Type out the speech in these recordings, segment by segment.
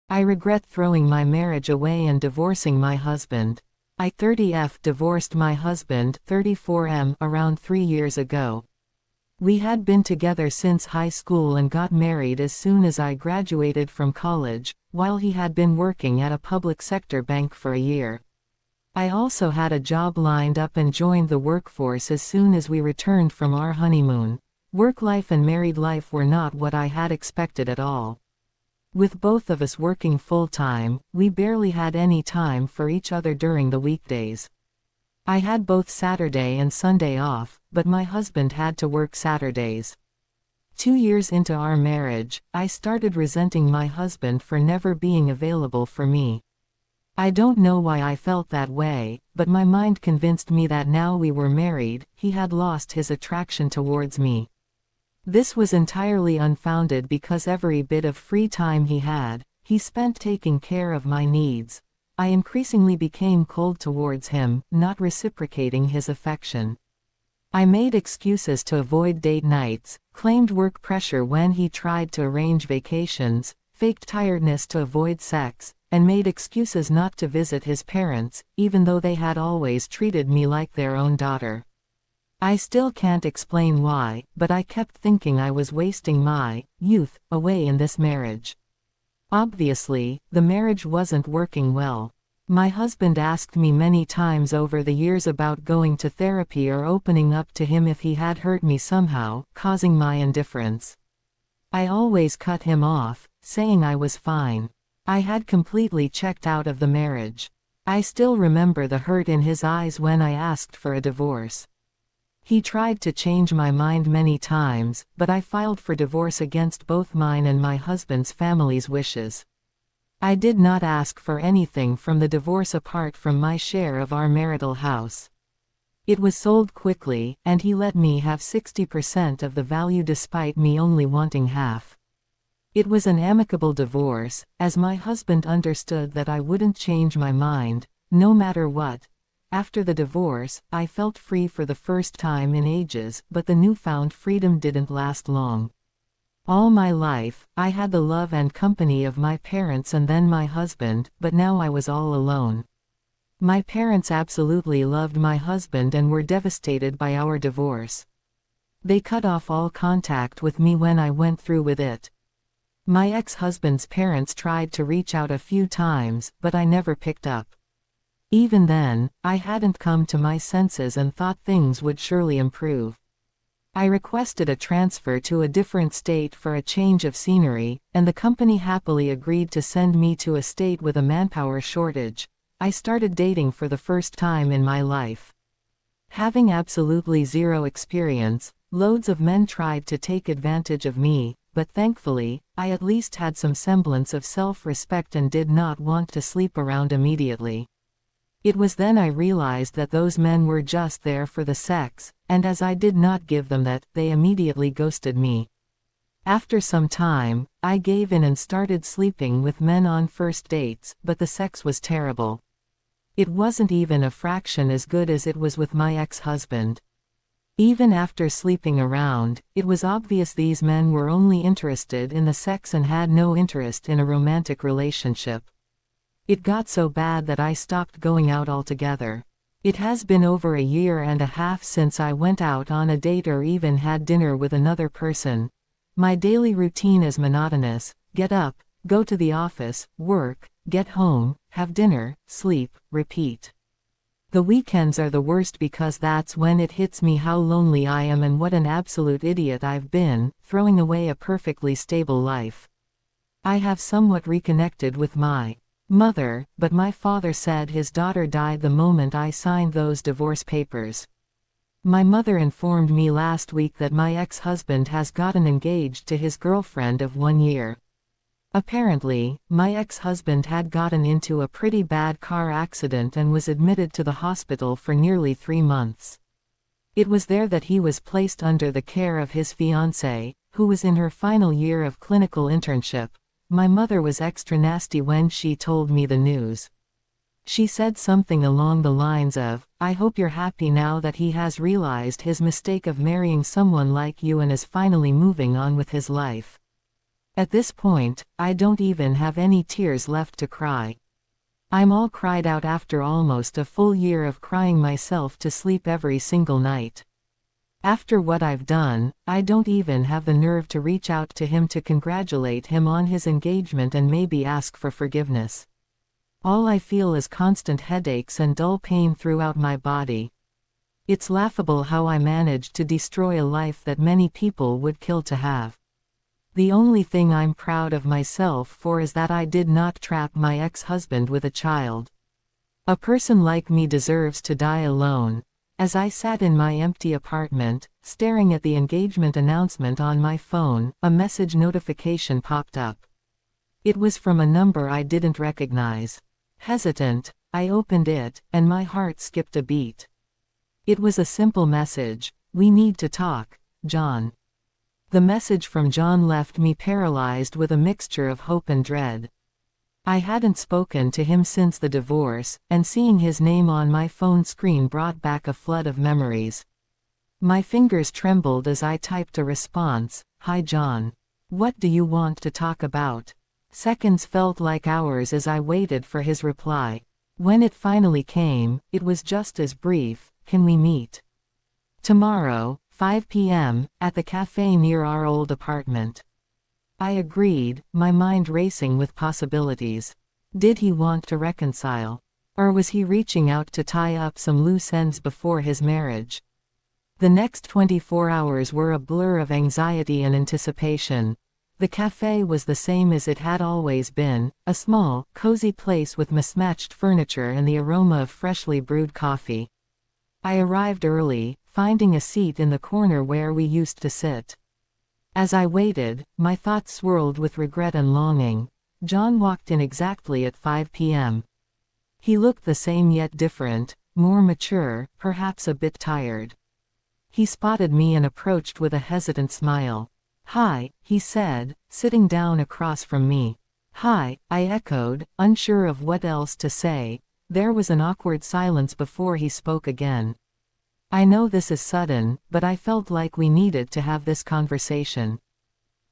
I regret throwing my marriage away and divorcing my husband. I 30F divorced my husband 34M around 3 years ago. We had been together since high school and got married as soon as I graduated from college, while he had been working at a public sector bank for a year. I also had a job lined up and joined the workforce as soon as we returned from our honeymoon. Work life and married life were not what I had expected at all. With both of us working full-time, we barely had any time for each other during the weekdays. I had both Saturday and Sunday off, but my husband had to work Saturdays. 2 years into our marriage, I started resenting my husband for never being available for me. I don't know why I felt that way, but my mind convinced me that now we were married, he had lost his attraction towards me. This was entirely unfounded because every bit of free time he had, he spent taking care of my needs. I increasingly became cold towards him, not reciprocating his affection. I made excuses to avoid date nights, claimed work pressure when he tried to arrange vacations, faked tiredness to avoid sex, and made excuses not to visit his parents, even though they had always treated me like their own daughter. I still can't explain why, but I kept thinking I was wasting my youth away in this marriage. Obviously, the marriage wasn't working well. My husband asked me many times over the years about going to therapy or opening up to him if he had hurt me somehow, causing my indifference. I always cut him off, saying I was fine. I had completely checked out of the marriage. I still remember the hurt in his eyes when I asked for a divorce. He tried to change my mind many times, but I filed for divorce against both mine and my husband's family's wishes. I did not ask for anything from the divorce apart from my share of our marital house. It was sold quickly, and he let me have 60% of the value despite me only wanting half. It was an amicable divorce, as my husband understood that I wouldn't change my mind, no matter what. After the divorce, I felt free for the first time in ages, but the newfound freedom didn't last long. All my life, I had the love and company of my parents and then my husband, but now I was all alone. My parents absolutely loved my husband and were devastated by our divorce. They cut off all contact with me when I went through with it. My ex-husband's parents tried to reach out a few times, but I never picked up. Even then, I hadn't come to my senses and thought things would surely improve. I requested a transfer to a different state for a change of scenery, and the company happily agreed to send me to a state with a manpower shortage. I started dating for the first time in my life. Having absolutely zero experience, loads of men tried to take advantage of me, but thankfully, I at least had some semblance of self-respect and did not want to sleep around immediately. It was then I realized that those men were just there for the sex, and as I did not give them that, they immediately ghosted me. After some time, I gave in and started sleeping with men on first dates, but the sex was terrible. It wasn't even a fraction as good as it was with my ex-husband. Even after sleeping around, it was obvious these men were only interested in the sex and had no interest in a romantic relationship. It got so bad that I stopped going out altogether. It has been over a year and a half since I went out on a date or even had dinner with another person. My daily routine is monotonous: get up, go to the office, work, get home, have dinner, sleep, repeat. The weekends are the worst because that's when it hits me how lonely I am and what an absolute idiot I've been, throwing away a perfectly stable life. I have somewhat reconnected with my mother, but my father said his daughter died the moment I signed those divorce papers. My mother informed me last week that my ex-husband has gotten engaged to his girlfriend of 1 year. Apparently, my ex-husband had gotten into a pretty bad car accident and was admitted to the hospital for nearly 3 months. It was there that he was placed under the care of his fiancée, who was in her final year of clinical internship. My mother was extra nasty when she told me the news. She said something along the lines of, "I hope you're happy now that he has realized his mistake of marrying someone like you and is finally moving on with his life." At this point, I don't even have any tears left to cry. I'm all cried out after almost a full year of crying myself to sleep every single night. After what I've done, I don't even have the nerve to reach out to him to congratulate him on his engagement and maybe ask for forgiveness. All I feel is constant headaches and dull pain throughout my body. It's laughable how I managed to destroy a life that many people would kill to have. The only thing I'm proud of myself for is that I did not trap my ex-husband with a child. A person like me deserves to die alone. As I sat in my empty apartment, staring at the engagement announcement on my phone, a message notification popped up. It was from a number I didn't recognize. Hesitant, I opened it, and my heart skipped a beat. It was a simple message: "We need to talk, John." The message from John left me paralyzed with a mixture of hope and dread. I hadn't spoken to him since the divorce, and seeing his name on my phone screen brought back a flood of memories. My fingers trembled as I typed a response: "Hi John. What do you want to talk about?" Seconds felt like hours as I waited for his reply. When it finally came, it was just as brief: "Can we meet tomorrow, 5 p.m., at the cafe near our old apartment?" I agreed, my mind racing with possibilities. Did he want to reconcile? Or was he reaching out to tie up some loose ends before his marriage? The next 24 hours were a blur of anxiety and anticipation. The cafe was the same as it had always been, a small, cozy place with mismatched furniture and the aroma of freshly brewed coffee. I arrived early, finding a seat in the corner where we used to sit. As I waited, my thoughts swirled with regret and longing. John walked in exactly at 5 p.m. He looked the same yet different, more mature, perhaps a bit tired. He spotted me and approached with a hesitant smile. "Hi," he said, sitting down across from me. "Hi," I echoed, unsure of what else to say. There was an awkward silence before he spoke again. "I know this is sudden, but I felt like we needed to have this conversation.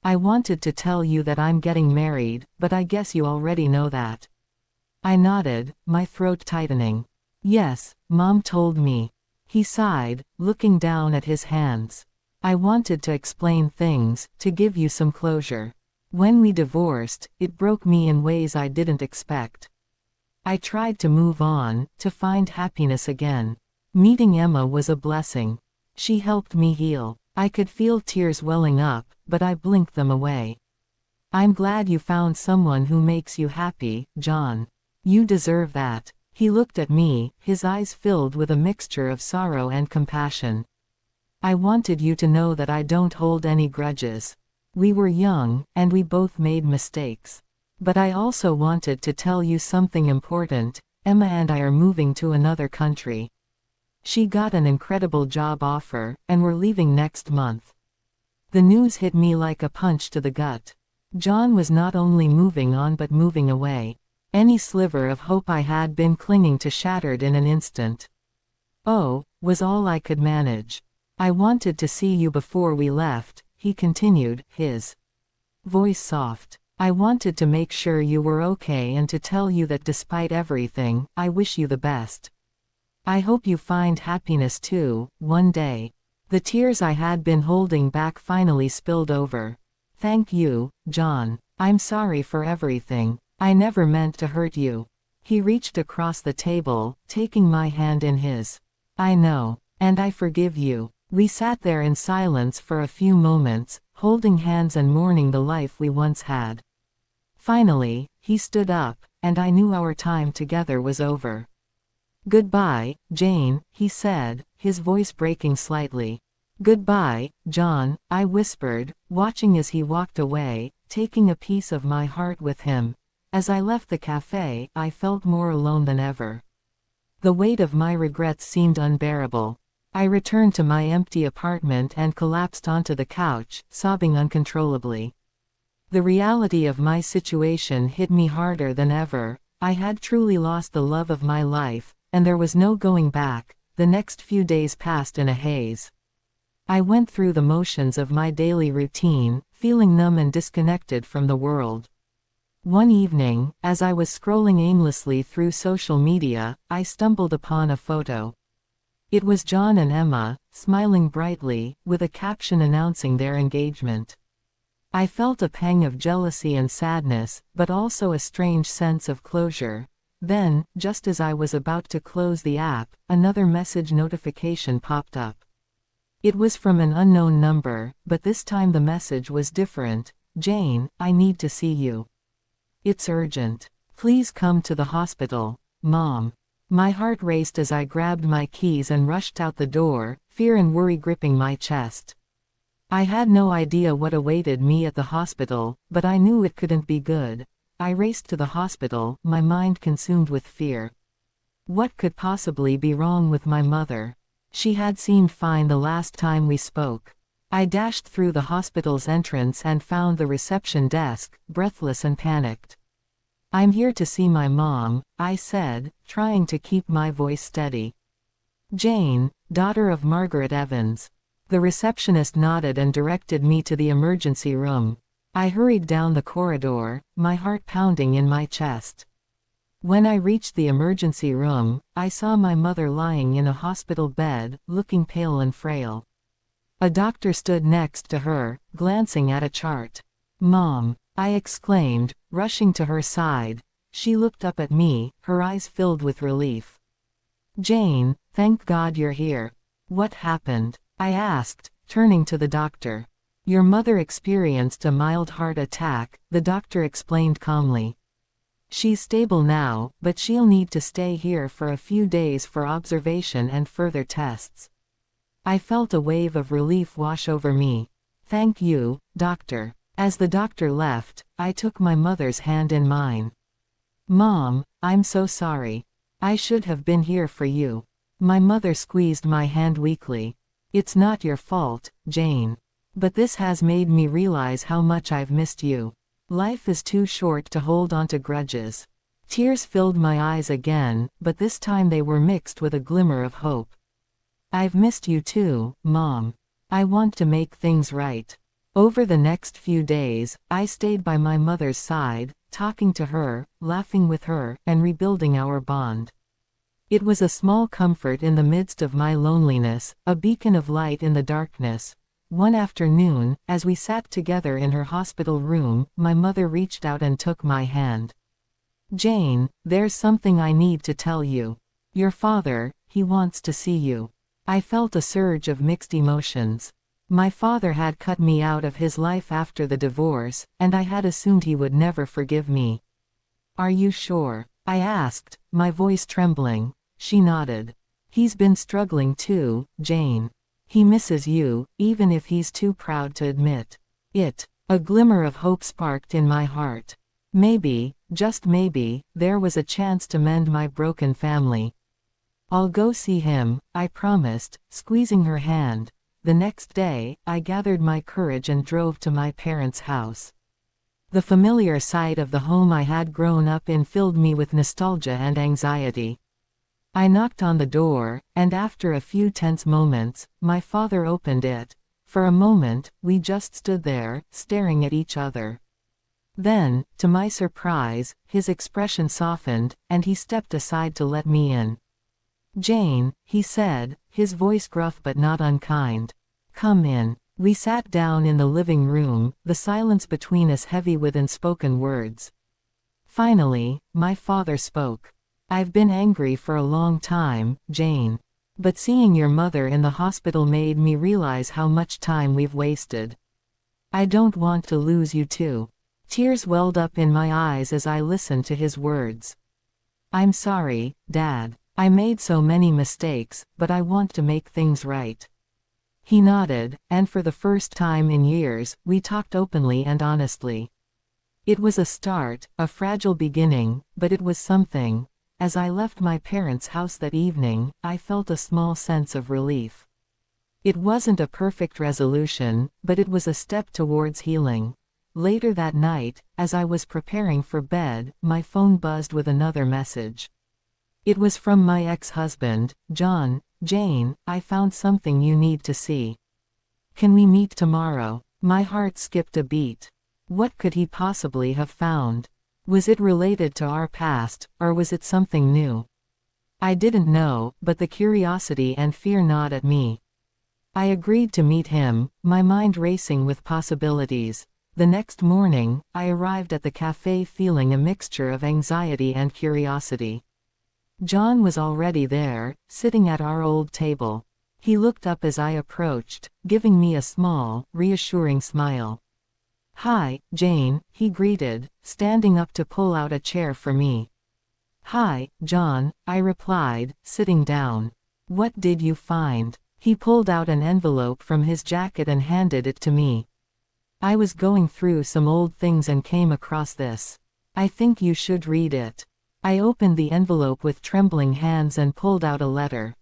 I wanted to tell you that I'm getting married, but I guess you already know that." I nodded, my throat tightening. "Yes, Mom told me." He sighed, looking down at his hands. "I wanted to explain things, to give you some closure. When we divorced, it broke me in ways I didn't expect. I tried to move on, to find happiness again. Meeting Emma was a blessing. She helped me heal. I could feel tears welling up, but I blinked them away. I'm glad you found someone who makes you happy, John. You deserve that." He looked at me, his eyes filled with a mixture of sorrow and compassion. "I wanted you to know that I don't hold any grudges. We were young, and we both made mistakes. But I also wanted to tell you something important: Emma and I are moving to another country. She got an incredible job offer, and we're leaving next month." The news hit me like a punch to the gut. John was not only moving on but moving away. Any sliver of hope I had been clinging to shattered in an instant. "Oh," was all I could manage. "I wanted to see you before we left," he continued, his voice soft. "I wanted to make sure you were okay and to tell you that despite everything, I wish you the best. I hope you find happiness too, one day." The tears I had been holding back finally spilled over. "Thank you, John. I'm sorry for everything. I never meant to hurt you." He reached across the table, taking my hand in his. "I know. And I forgive you." We sat there in silence for a few moments, holding hands and mourning the life we once had. Finally, he stood up, and I knew our time together was over. "Goodbye, Jane," he said, his voice breaking slightly. "Goodbye, John," I whispered, watching as he walked away, taking a piece of my heart with him. As I left the cafe, I felt more alone than ever. The weight of my regrets seemed unbearable. I returned to my empty apartment and collapsed onto the couch, sobbing uncontrollably. The reality of my situation hit me harder than ever. I had truly lost the love of my life, and there was no going back. The next few days passed in a haze. I went through the motions of my daily routine, feeling numb and disconnected from the world. One evening, as I was scrolling aimlessly through social media, I stumbled upon a photo. It was John and Emma, smiling brightly, with a caption announcing their engagement. I felt a pang of jealousy and sadness, but also a strange sense of closure. Then, just as I was about to close the app, another message notification popped up. It was from an unknown number, but this time the message was different. "Jane, I need to see you. It's urgent. Please come to the hospital, Mom." My heart raced as I grabbed my keys and rushed out the door, fear and worry gripping my chest. I had no idea what awaited me at the hospital, but I knew it couldn't be good. I raced to the hospital, my mind consumed with fear. What could possibly be wrong with my mother? She had seemed fine the last time we spoke. I dashed through the hospital's entrance and found the reception desk, breathless and panicked. "I'm here to see my mom," I said, trying to keep my voice steady. "Jane, daughter of Margaret Evans." The receptionist nodded and directed me to the emergency room. I hurried down the corridor, my heart pounding in my chest. When I reached the emergency room, I saw my mother lying in a hospital bed, looking pale and frail. A doctor stood next to her, glancing at a chart. "Mom," I exclaimed, rushing to her side. She looked up at me, her eyes filled with relief. "Jane, thank God you're here. What happened?" I asked, turning to the doctor. "Your mother experienced a mild heart attack," the doctor explained calmly. "She's stable now, but she'll need to stay here for a few days for observation and further tests." I felt a wave of relief wash over me. "Thank you, doctor." As the doctor left, I took my mother's hand in mine. "Mom, I'm so sorry. I should have been here for you." My mother squeezed my hand weakly. "It's not your fault, Jane. But this has made me realize how much I've missed you. Life is too short to hold onto grudges." Tears filled my eyes again, but this time they were mixed with a glimmer of hope. "I've missed you too, Mom. I want to make things right." Over the next few days, I stayed by my mother's side, talking to her, laughing with her, and rebuilding our bond. It was a small comfort in the midst of my loneliness, a beacon of light in the darkness. One afternoon, as we sat together in her hospital room, my mother reached out and took my hand. "Jane, there's something I need to tell you. Your father, he wants to see you." I felt a surge of mixed emotions. My father had cut me out of his life after the divorce, and I had assumed he would never forgive me. "Are you sure?" I asked, my voice trembling. She nodded. "He's been struggling too, Jane. He misses you, even if he's too proud to admit it." A glimmer of hope sparked in my heart. Maybe, just maybe, there was a chance to mend my broken family. "I'll go see him," I promised, squeezing her hand. The next day, I gathered my courage and drove to my parents' house. The familiar sight of the home I had grown up in filled me with nostalgia and anxiety. I knocked on the door, and after a few tense moments, my father opened it. For a moment, we just stood there, staring at each other. Then, to my surprise, his expression softened, and he stepped aside to let me in. "Jane," he said, his voice gruff but not unkind. "Come in." We sat down in the living room, the silence between us heavy with unspoken words. Finally, my father spoke. "I've been angry for a long time, Jane. But seeing your mother in the hospital made me realize how much time we've wasted. I don't want to lose you too." Tears welled up in my eyes as I listened to his words. "I'm sorry, Dad. I made so many mistakes, but I want to make things right." He nodded, and for the first time in years, we talked openly and honestly. It was a start, a fragile beginning, but it was something. As I left my parents' house that evening, I felt a small sense of relief. It wasn't a perfect resolution, but it was a step towards healing. Later that night, as I was preparing for bed, my phone buzzed with another message. It was from my ex-husband, John. "Jane, I found something you need to see. Can we meet tomorrow?" My heart skipped a beat. What could he possibly have found? Was it related to our past, or was it something new? I didn't know, but the curiosity and fear gnawed at me. I agreed to meet him, my mind racing with possibilities. The next morning, I arrived at the cafe feeling a mixture of anxiety and curiosity. John was already there, sitting at our old table. He looked up as I approached, giving me a small, reassuring smile. "Hi, Jane," he greeted, standing up to pull out a chair for me. "Hi, John," I replied, sitting down. "What did you find?" He pulled out an envelope from his jacket and handed it to me. "I was going through some old things and came across this. I think you should read it." I opened the envelope with trembling hands and pulled out a letter.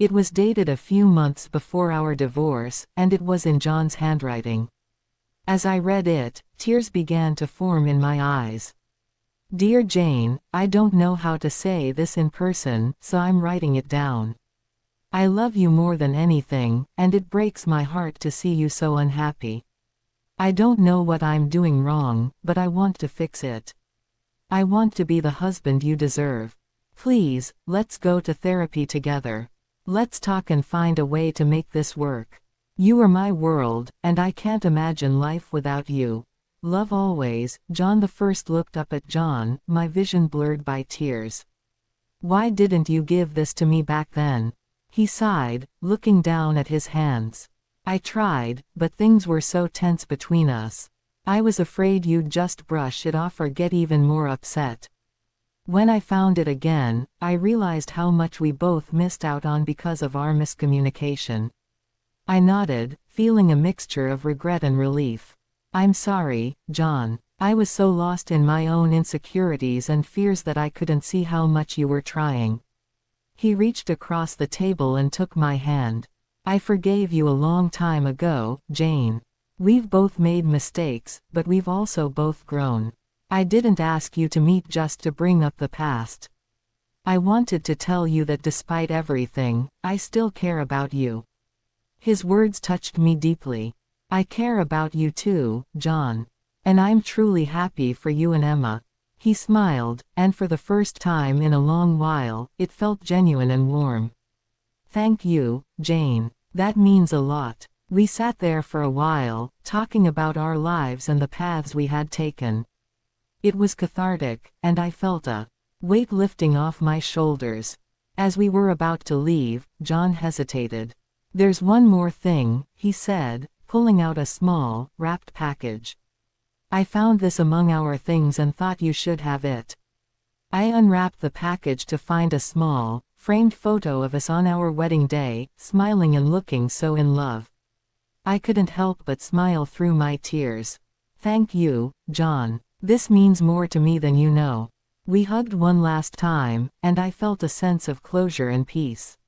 It was dated a few months before our divorce, and it was in John's handwriting. As I read it, tears began to form in my eyes. "Dear Jane, I don't know how to say this in person, so I'm writing it down. I love you more than anything, and it breaks my heart to see you so unhappy. I don't know what I'm doing wrong, but I want to fix it. I want to be the husband you deserve. Please, let's go to therapy together. Let's talk and find a way to make this work. You are my world, and I can't imagine life without you. Love always." John the First looked up at John, my vision blurred by tears. "Why didn't you give this to me back then?" He sighed, looking down at his hands. "I tried, but things were so tense between us. I was afraid you'd just brush it off or get even more upset. When I found it again, I realized how much we both missed out on because of our miscommunication." I nodded, feeling a mixture of regret and relief. "I'm sorry, John. I was so lost in my own insecurities and fears that I couldn't see how much you were trying." He reached across the table and took my hand. "I forgave you a long time ago, Jane. We've both made mistakes, but we've also both grown. I didn't ask you to meet just to bring up the past. I wanted to tell you that despite everything, I still care about you." His words touched me deeply. "I care about you too, John. And I'm truly happy for you and Emma." He smiled, and for the first time in a long while, it felt genuine and warm. "Thank you, Jane. That means a lot." We sat there for a while, talking about our lives and the paths we had taken. It was cathartic, and I felt a weight lifting off my shoulders. As we were about to leave, John hesitated. "There's one more thing," he said, pulling out a small, wrapped package. "I found this among our things and thought you should have it." I unwrapped the package to find a small, framed photo of us on our wedding day, smiling and looking so in love. I couldn't help but smile through my tears. "Thank you, John. This means more to me than you know." We hugged one last time, and I felt a sense of closure and peace.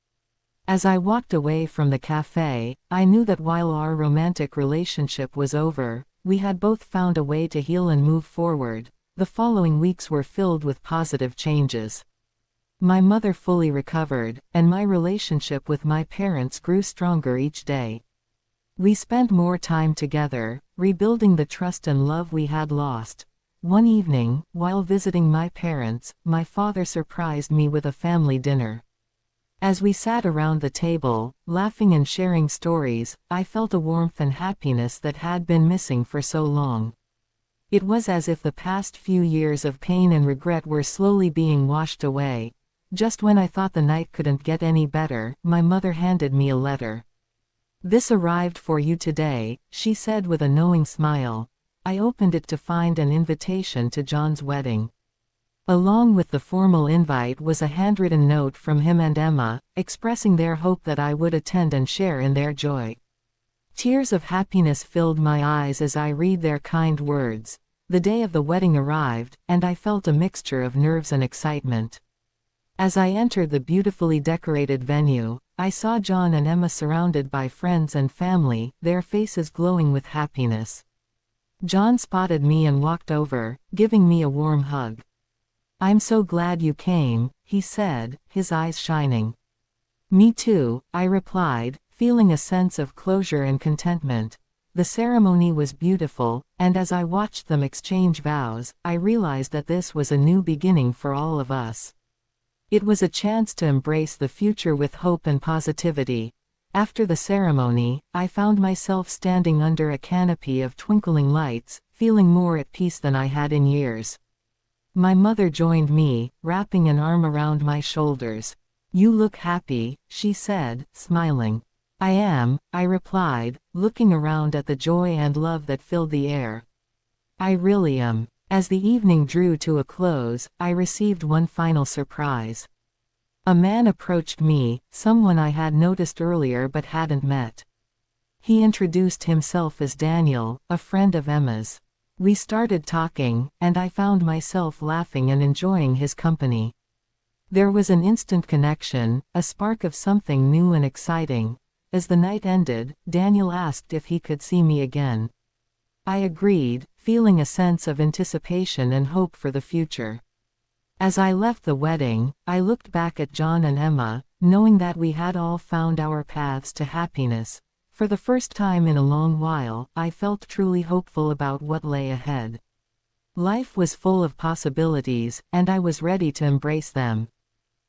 As I walked away from the cafe, I knew that while our romantic relationship was over, we had both found a way to heal and move forward. The following weeks were filled with positive changes. My mother fully recovered, and my relationship with my parents grew stronger each day. We spent more time together, rebuilding the trust and love we had lost. One evening, while visiting my parents, my father surprised me with a family dinner. As we sat around the table, laughing and sharing stories, I felt a warmth and happiness that had been missing for so long. It was as if the past few years of pain and regret were slowly being washed away. Just when I thought the night couldn't get any better, my mother handed me a letter. "This arrived for you today," she said with a knowing smile. I opened it to find an invitation to John's wedding. Along with the formal invite was a handwritten note from him and Emma, expressing their hope that I would attend and share in their joy. Tears of happiness filled my eyes as I read their kind words. The day of the wedding arrived, and I felt a mixture of nerves and excitement. As I entered the beautifully decorated venue, I saw John and Emma surrounded by friends and family, their faces glowing with happiness. John spotted me and walked over, giving me a warm hug. "I'm so glad you came," he said, his eyes shining. "Me too," I replied, feeling a sense of closure and contentment. The ceremony was beautiful, and as I watched them exchange vows, I realized that this was a new beginning for all of us. It was a chance to embrace the future with hope and positivity. After the ceremony, I found myself standing under a canopy of twinkling lights, feeling more at peace than I had in years. My mother joined me, wrapping an arm around my shoulders. "You look happy," she said, smiling. "I am," I replied, looking around at the joy and love that filled the air. "I really am." As the evening drew to a close, I received one final surprise. A man approached me, someone I had noticed earlier but hadn't met. He introduced himself as Daniel, a friend of Emma's. We started talking, and I found myself laughing and enjoying his company. There was an instant connection, a spark of something new and exciting. As the night ended, Daniel asked if he could see me again. I agreed, feeling a sense of anticipation and hope for the future. As I left the wedding, I looked back at John and Emma, knowing that we had all found our paths to happiness. For the first time in a long while, I felt truly hopeful about what lay ahead. Life was full of possibilities, and I was ready to embrace them.